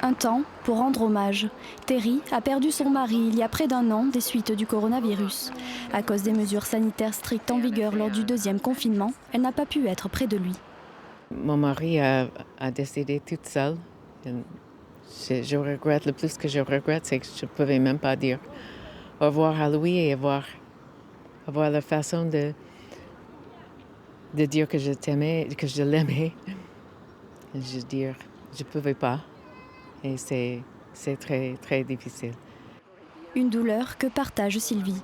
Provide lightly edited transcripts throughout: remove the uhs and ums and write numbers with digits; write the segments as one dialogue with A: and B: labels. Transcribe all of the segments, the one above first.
A: Un temps pour rendre hommage. Terry a perdu son mari il y a près d'1 an des suites du coronavirus. À cause des mesures sanitaires strictes en vigueur lors du 2e confinement, elle n'a pas pu être près de lui.
B: Mon mari a décédé toute seule. Je regrette, le plus que je regrette, c'est que je ne pouvais même pas dire au revoir à lui et avoir la façon de dire que je t'aimais, que je l'aimais. Je dire, je ne pouvais pas. Et c'est très, très difficile.
A: Une douleur que partage Sylvie.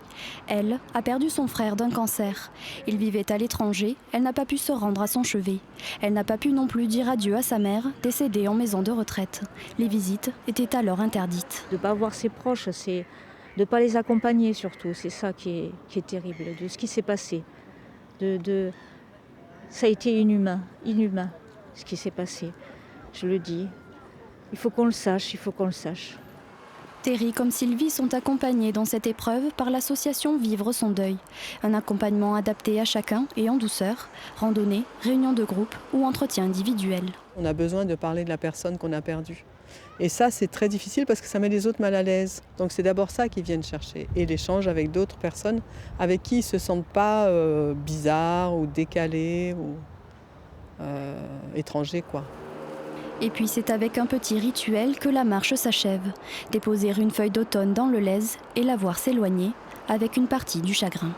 A: Elle a perdu son frère d'un cancer. Il vivait à l'étranger, elle n'a pas pu se rendre à son chevet. Elle n'a pas pu non plus dire adieu à sa mère, décédée en maison de retraite. Les visites étaient alors interdites.
C: De ne pas voir ses proches, c'est de ne pas les accompagner surtout. C'est ça qui est terrible, de ce qui s'est passé. Ça a été inhumain, ce qui s'est passé. Je le dis. Il faut qu'on le sache.
A: Terry comme Sylvie sont accompagnés dans cette épreuve par l'association Vivre son deuil. Un accompagnement adapté à chacun et en douceur, randonnée, réunion de groupe ou entretien individuel.
D: On a besoin de parler de la personne qu'on a perdue. Et ça, c'est très difficile parce que ça met les autres mal à l'aise. Donc c'est d'abord ça qu'ils viennent chercher. Et l'échange avec d'autres personnes avec qui ils ne se sentent pas bizarres ou décalés ou étrangers, quoi.
A: Et puis c'est avec un petit rituel que la marche s'achève. Déposer une feuille d'automne dans le lèse et la voir s'éloigner avec une partie du chagrin.